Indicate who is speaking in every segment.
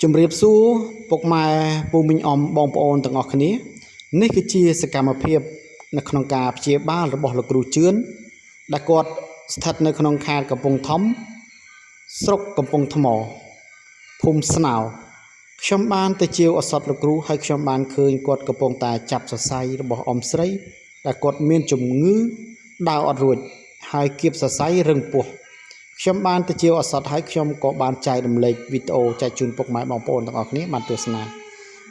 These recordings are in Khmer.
Speaker 1: ជំរាបសួរពុកម៉ែពូមីងអ៊ំបងប្អូនទាំងអស់គ្នានេះគឺជាសកម្មភាពនៅក្នុងការព្យាបាលរបស់លោកគ្រូជឿនដែលគាត់ស្ថិតនៅក្នុងខេត្តកំពង់ធំស្រុកកំពង់ថ្មភូមិស្នោខ្ញុំបានទៅជាវឱសថលោកគ្រូហើយខ្ញុំបានឃើញគាត់កំពុងតែចាប់សរសៃរបស់អ៊ំស្រីដែលគាត់មានជំងឺដើរអត់រួចហើយគៀបសរសៃរឹងពោះខ្ញុំបានទៅជាវឱសថហើយខ្ញុំក៏បានចែករំលែកវីដេអូចែកជូនពុកម៉ែបងប្អូនទាំងអស់គ្នាបានទស្សនា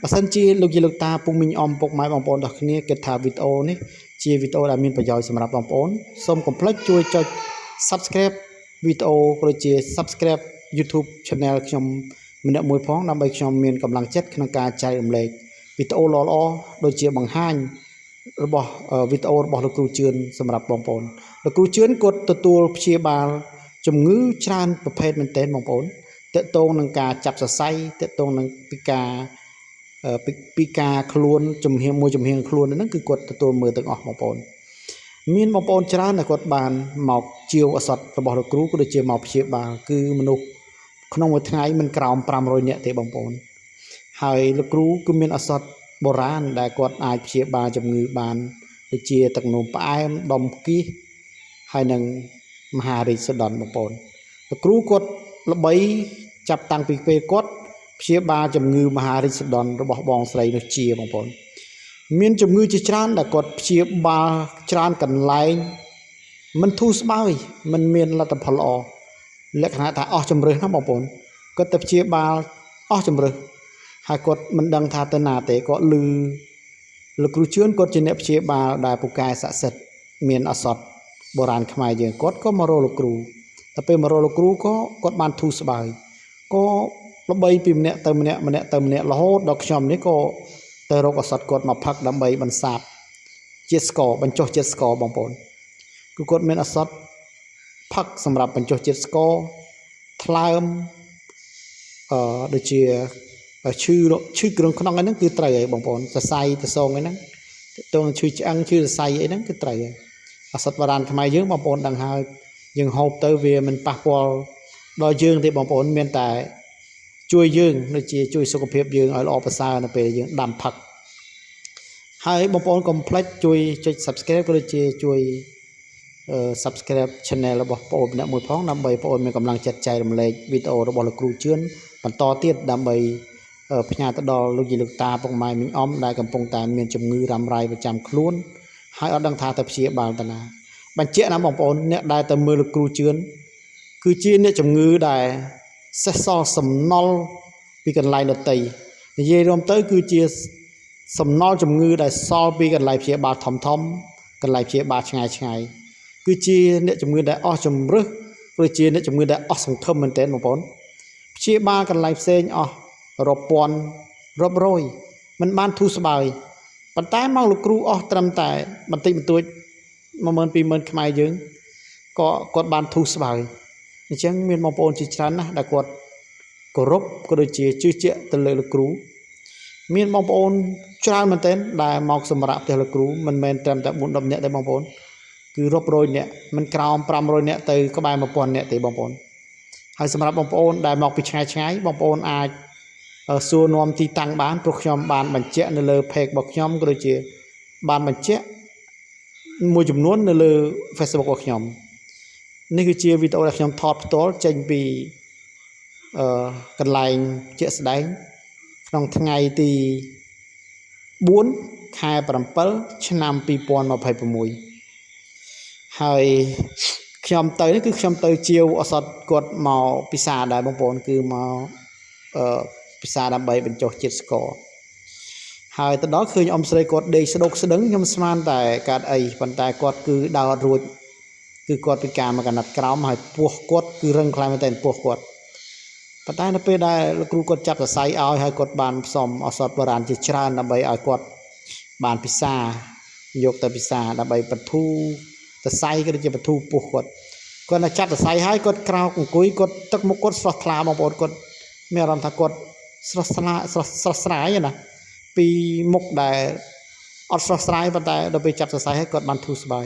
Speaker 1: បើសិនជាលោកយាយលោកតាពុកមីងអ៊ំពុកម៉ែបងប្អូនទាំងអស់គ្នាគិតថាវីដេអូនេះជាវីដេអូដែលមានប្រយោជន៍សម្រាប់បងប្អូនសូមកុំភ្លេចជួយចុច Subscribe វីដេអូក៏ដូចជា Subscribe YouTube Channel ខ្ញុំម្នាក់មួយផងដើម្បីខ្ញុំមានកម្លាំងចិត្តក្នុងការចែករំលែកវីដេអូល្អៗដូចជាបង្ហាញរបស់វីដេអូរបស់លោកគ្រូជឿនសម្រាប់បងប្អូនលោកគ្រូជឿនគាត់ទទួលព្យាបាលជំងឺច្រើនប្រភេទមែនទែនបងប្អូនតកតងនឹងការចាប់សរសៃតកតងនឹងពីការខ្លួនជំហានមួយជំហានខ្លួនហ្នឹងគឺគាត់ទទួលមើលទាំងអស់បងប្អូនមានបងប្អូនច្រើនដែលគាត់បានមកជាវឱសថរបស់លោកគ្រូក៏ដូចជាមកព្យាបាលគឺមនុស្សក្នុងមួយថ្ងៃមិនក្រោម500នាក់ទេបងប្អូនហើយលោកគ្រូគឺមានឱសថបុរាណដែលគាត់អាចព្យាបាលជំងឺបានដូចជាទឹកនោមផ្អែមដុំគីសហើយនឹងមហារីកសូដនបងប្អូនលោកគ្រូគាត់ល្បីចាប់តាំងពីពេលគាត់ព្យាបាលជំងឺមហារីកសូដនរបស់បងស្រីនោះជាបងប្អូនមានជំងឺជាច្រើនដែលគាត់ព្យាបាលច្រើនកន្លែងមិនធូរស្បើយមិនមានលទ្ធផលល្អលក្ខណៈថាអស់ជំរឿសណាបងប្អូនគាត់ទៅព្យាបាលអស់ជំរឿសហើយគាត់មិនដឹងថាទៅណាទេគាត់ឮលោកគ្រូជឿនគាត់ជាអ្នកព្យាបាលដែលពូកែស័ក្តិសិទ្ធិមានឱសថបុរាណខ្មែរយើងគាត់ក៏មករកលោកគ្រូតែពេលមករកលោកគ្រូក៏គាត់បានធូរស្បើយក៏ល្បីពីម្នាក់ទៅម្នាក់រហូតដល់ខ្ញុំនេះក៏ទៅរកឱសថគាត់មកផឹកដើម្បីបន្សាបជាតិស្ករបញ្ចុះជាតិស្ករបងប្អូនគឺគាត់មានឱសថផឹកសម្រាប់បញ្ចុះជាតិស្ករថ្លើមដូចជាឈឺគ្រឿងក្នុងអីហ្នឹងគឺត្រូវហើយបងប្អូនសរសៃតសងអីហ្នឹងតើឈឺឆ្អឹងឈឺសរសៃអីហ្នឹងគឺត្រូវហើយឱសថបុរាណខ្មែរយើងបងប្អូនដឹងហើយយើងហូបទៅវាមិនប៉ះពាល់ដល់យើងទេបងប្អូនមានតែជួយយើងដូចជាជួយសុខភាពយើងឲ្យល្អប្រសើរនៅពេលយើងដាំផឹកហើយបងប្អូនកុំភ្លេចជួយចុច Subscribe ក៏ដូចជាជួយSubscribe Channel របស់បងប្អូនម្នាក់មួយផងដើម្បីបងប្អូនមានកម្លាំងចិត្តចែករំលែកវីដេអូរបស់លោកគ្រូជឿនបន្តទៀតដើម្បីផ្ញើទៅដល់លោកយាយលោកតាពុកម៉ែមីងអ៊ំដែលកំពុងតែមានជំងឺរ៉ាំរ៉ៃប្រចាំខ្លួនហើយអត់ដឹងថាទៅព្យាបាលទៅណាបញ្ជាក់ណាបងប្អូនអ្នកដែលទៅមើលលោកគ្រូជឿនគឺជាអ្នកជំងឺដែលសេះសល់សំណល់ពីកន្លែងដទៃនិយាយរួមទៅគឺជាសំណល់ជំងឺដែលសល់ពីកន្លែងព្យាបាលធំកន្លែងព្យាបាលឆ្ងាយគឺជាអ្នកជំងឺដែលអស់ជំរឿសឬជាអ្នកជំងឺដែលអស់សង្ឃឹមមែនទែនបងប្អូនព្យាបាលកន្លែងផ្សេងអស់រាប់ពាន់រាប់រយមិនបានធូរស្បើយប៉ុន្តែមកលោកគ្រូអស់ត្រឹមតែបន្តិចបន្តួច10000 20000ខ្មែរយើងក៏គាត់បានធូរស្បើយអញ្ចឹងមានបងប្អូនជាច្រើនណាស់ដែលគាត់គោរពក៏ដូចជាជឿជាក់ទៅលើលោកគ្រូមានបងប្អូនច្រើនមែនទែនដែលមកសម្រាប់ផ្ទះលោកគ្រូមិនមែនត្រឹមតែ4-10នាក់ទេបងប្អូនគឺរាប់រយនាក់មិនក្រោម500នាក់ទៅក្បែរ1000នាក់ទេបងប្អូនហើយសម្រាប់បងប្អូនដែលមកពីឆ្ងាយបងប្អូនអាចសួរនាំទីតាំងបានព្រោះខ្ញុំបានបញ្ជាក់នៅលើ page របស់ខ្ញុំក៏ដូចជាបានបញ្ជាក់មួយចំនួននៅលើ Facebook របស់ខ្ញុំនេះគឺជាវីដេអូដែលខ្ញុំថតផ្ទាល់ចេញពីកន្លែងជាក់ស្ដែងក្នុងថ្ងៃទី4 ខែ 7 ឆ្នាំ2026ហើយខ្ញុំទៅនេះគឺខ្ញុំទៅជាវឱសថគាត់មកពិសាដែរបងប្អូនគឺមកពិសាដើម្បីបញ្ចុះជាតិស្ករហើយទៅដល់ឃើញអ៊ំស្រីគាត់ដេកស្ដុកស្ដឹងខ្ញុំស្មានតែកាត់អីប៉ុន្តែគាត់គឺដើរអត់រួចគឺគាត់ពិការមកកណាត់ក្រោមហើយពោះគាត់គឺរឹងខ្លាំងមែនតែពោះគាត់ប៉ុន្តែនៅពេលដែលលោកគ្រូគាត់ចាប់សរសៃឲ្យហើយគាត់បានផ្សំឱសថបុរាណជាច្រើនដើម្បីឲ្យគាត់បានពិសាយកទៅពិសាដើម្បីបន្ធូរសរសៃក៏ដូចជាបន្ធូរពោះគាត់នៅចាប់សរសៃហើយគាត់ក្រោកអង្គុយគាត់ទឹកមុខគាត់ស្រស់ថ្លាបងប្អូនគាត់មានអារម្មណ៍ថាគាត់ស្រស់ស្រាយណាពីមុខដែលអត់ស្រស់ស្រាយប៉ុន្តែដល់ពេលចាប់សរសៃហើយគាត់បានធូរស្បើយ